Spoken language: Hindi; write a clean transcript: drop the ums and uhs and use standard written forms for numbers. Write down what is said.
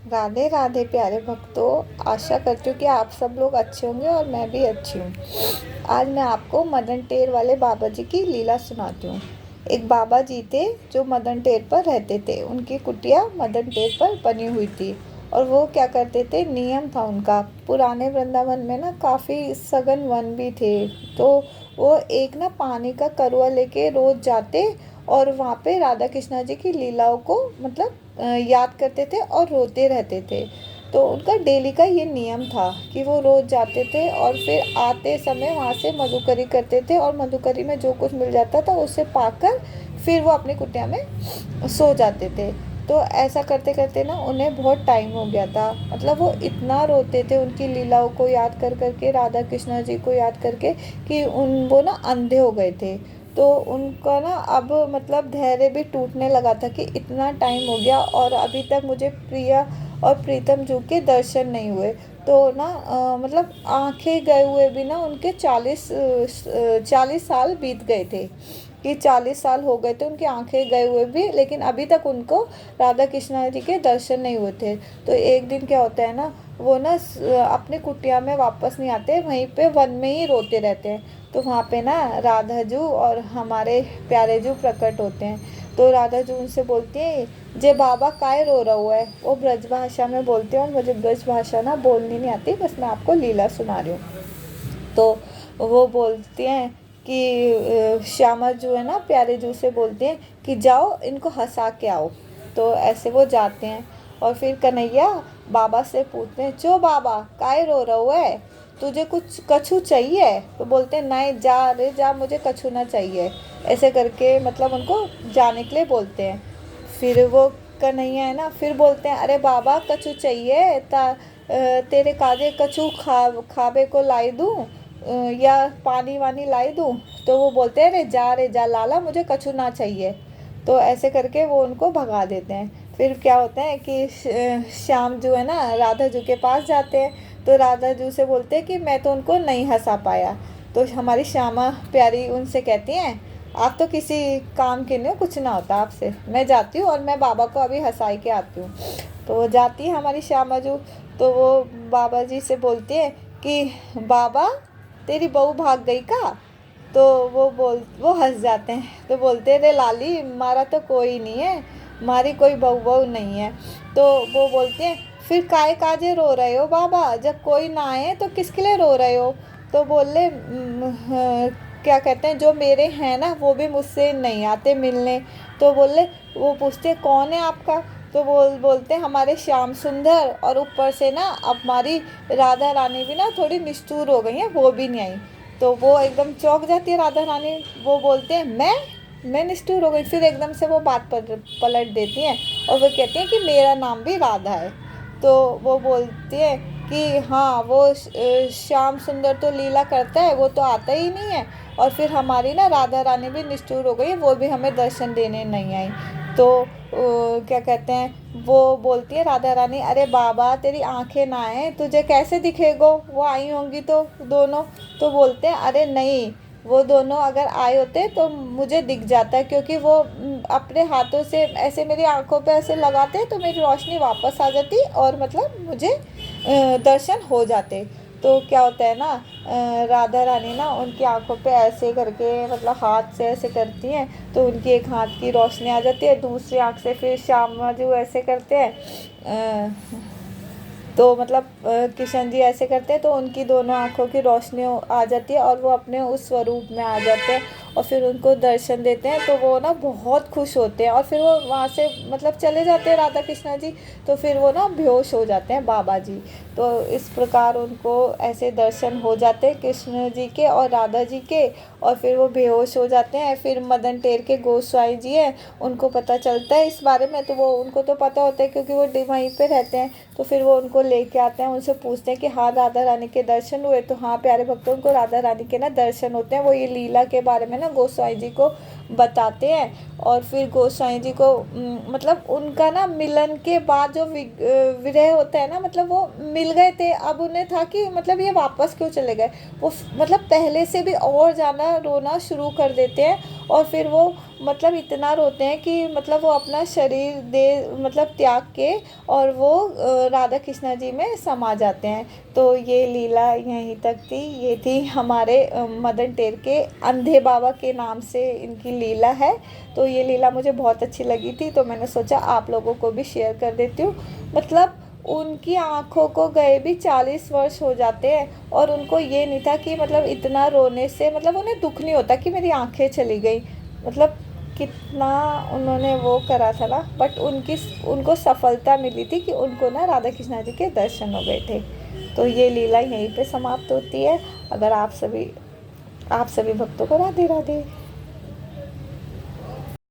राधे राधे प्यारे भक्तों। आशा करती हूँ कि आप सब लोग अच्छे होंगे और मैं भी अच्छी हूँ। आज मैं आपको मदन टेर वाले बाबा जी की लीला सुनाती हूँ। एक बाबा जी थे जो मदन टेर पर रहते थे। उनकी कुटिया मदन टेर पर बनी हुई थी और वो क्या करते थे, नियम था उनका। पुराने वृंदावन में ना काफ़ी सघन वन भी थे, तो वो एक ना पानी का करुआ लेके रोज जाते और वहाँ पे राधा कृष्णा जी की लीलाओं को याद करते थे और रोते रहते थे। तो उनका डेली का ये नियम था कि वो रोज जाते थे और फिर आते समय वहाँ से मधुकरी करते थे और मधुकरी में जो कुछ मिल जाता था उसे पाकर फिर वो अपनी कुटिया में सो जाते थे। तो ऐसा करते करते ना उन्हें बहुत टाइम हो गया था। मतलब वो इतना रोते थे उनकी लीलाओं को याद कर करके, राधा कृष्णा जी को याद करके, कि वो ना अंधे हो गए थे। तो उनका ना अब धैर्य भी टूटने लगा था कि इतना टाइम हो गया और अभी तक मुझे प्रिया और प्रीतम जू के दर्शन नहीं हुए। तो ना आंखें गए हुए भी ना उनके 40 साल बीत गए थे, कि 40 साल हो गए थे उनकी आंखें गए हुए भी, लेकिन अभी तक उनको राधा कृष्णा जी के दर्शन नहीं हुए थे। तो एक दिन क्या होता है ना, वो ना अपनी कुटिया में वापस नहीं आते, वहीं पे वन में ही रोते रहते हैं। तो वहाँ पे ना राधा जू और हमारे प्यारे जू प्रकट होते हैं। तो राधा जू उनसे बोलती है, जे बाबा काय रो रहा हुआ है। वो ब्रज भाषा में बोलते हैं और मुझे ब्रज भाषा ना बोलनी नहीं आती, बस मैं आपको लीला सुना रही हूँ। तो वो बोलती हैं कि श्यामा जो है ना, प्यारे जू से बोलते हैं कि जाओ इनको हंसा के आओ। तो ऐसे वो जाते हैं और फिर कन्हैया बाबा से पूछते हैं, जो बाबा काय रो रहा हुआ है, तुझे कुछ कछु चाहिए? तो बोलते हैं, नहीं जा रे जा, मुझे कछु ना चाहिए। ऐसे करके उनको जाने के लिए बोलते हैं। फिर वो कन्हैया है ना, फिर बोलते हैं, अरे बाबा कछु चाहिए तेरे काजे कछु खाबे को लाई दूँ, या पानी वानी लाई दूँ? तो वो बोलते हैं, अरे जा रे जा लाला, मुझे कछु ना चाहिए। तो ऐसे करके वो उनको भगा देते हैं। फिर क्या होता है कि श्याम जो है ना राधा जू के पास जाते हैं। तो राधा जू से बोलते हैं कि मैं तो उनको नहीं हंसा पाया। तो हमारी श्यामा प्यारी उनसे कहती हैं, आप तो किसी काम के नहीं हो, कुछ ना होता आपसे, मैं जाती हूँ और मैं बाबा को अभी हंसाई के आती हूँ। तो वो जाती है हमारी श्यामा जू। तो वो बाबा जी से बोलती है कि बाबा तेरी बहू भाग गई का? तो वो हंस जाते हैं। तो बोलते हैं, रे लाली मारा तो कोई नहीं है, मारी कोई बहू बहू नहीं है। तो वो बोलते हैं, फिर काय काजे रो रहे हो बाबा, जब कोई ना आए तो किसके लिए रो रहे हो? तो बोले क्या कहते हैं, जो मेरे हैं ना वो भी मुझसे नहीं आते मिलने। तो बोले, वो पूछते कौन है आपका? तो बोलते हैं, हमारे श्याम सुंदर, और ऊपर से ना हमारी राधा रानी भी ना थोड़ी निष्ठुर हो गई है, वो भी नहीं आई। तो वो एकदम चौंक जाती है राधा रानी। वो बोलते हैं, मैं निष्ठुर हो गई? फिर एकदम से वो बात पलट देती हैं और वो कहती हैं कि मेरा नाम भी राधा है। तो वो बोलती है कि हाँ, वो श्याम सुंदर तो लीला करता है, वो तो आता ही नहीं है। और फिर हमारी ना राधा रानी भी निष्ठुर हो गई, वो भी हमें दर्शन देने नहीं आई। तो क्या कहते हैं, वो बोलती है राधा रानी, अरे बाबा तेरी आंखें ना आए, तुझे कैसे दिखेगो? वो आई होंगी तो दोनों। तो बोलते हैं, अरे नहीं, वो दोनों अगर आए होते तो मुझे दिख जाता, क्योंकि वो अपने हाथों से ऐसे मेरी आंखों पे ऐसे लगाते तो मेरी रोशनी वापस आ जाती और मुझे दर्शन हो जाते। तो क्या होता है ना, राधा रानी ना उनकी आंखों पे ऐसे करके हाथ से ऐसे करती हैं, तो उनकी एक हाथ की रोशनी आ जाती है, दूसरी आंख से फिर श्यामा जो ऐसे करते हैं, तो किशन जी ऐसे करते हैं, तो उनकी दोनों आंखों की रोशनी आ जाती है और वो अपने उस स्वरूप में आ जाते हैं और फिर उनको दर्शन देते हैं। तो वो ना बहुत खुश होते हैं और फिर वो वहाँ से चले जाते हैं राधा कृष्णा जी। तो फिर वो ना बेहोश हो जाते हैं बाबा जी। तो इस प्रकार उनको ऐसे दर्शन हो जाते हैं कृष्ण जी के और राधा जी के, और फिर वो बेहोश हो जाते हैं। फिर मदन टेर के गोसाई जी हैं, उनको पता चलता है इस बारे में, तो वो उनको तो पता होता है क्योंकि वो वहीं पे रहते हैं। तो फिर वो उनको लेके आते हैं, उनसे पूछते हैं कि हाँ राधा रानी के दर्शन हुए? तो हाँ प्यारे भक्तों, उनको राधा रानी के ना दर्शन होते हैं। वो ये लीला के बारे में ना गोसाई जी को बताते हैं। और फिर गोसाई जी को उनका ना मिलन के बाद जो विरह होता है ना, वो मिल गए थे, अब उन्हें था कि ये वापस क्यों चले गए। वो पहले से भी और ज़्यादा रोना शुरू कर देते हैं और फिर वो मतलब इतना रोते हैं कि मतलब वो अपना शरीर दे मतलब त्याग के और वो राधा कृष्णा जी में समा जाते हैं। तो ये लीला यहीं तक थी। ये थी हमारे मदन टेर के अंधे बाबा के नाम से इनकी लीला है। तो ये लीला मुझे बहुत अच्छी लगी थी, तो मैंने सोचा आप लोगों को भी शेयर कर देती हूँ। मतलब उनकी आँखों को गए भी 40 वर्ष हो जाते हैं और उनको ये नहीं था कि मतलब इतना रोने से मतलब उन्हें दुःख नहीं होता कि मेरी आँखें चली गई। मतलब कितना उन्होंने वो करा था ना, बट उनको सफलता मिली थी कि उनको ना राधा कृष्णा जी के दर्शन हो गए थे। तो ये लीला यहीं पे समाप्त होती है। अगर आप सभी भक्तों को राधे राधे।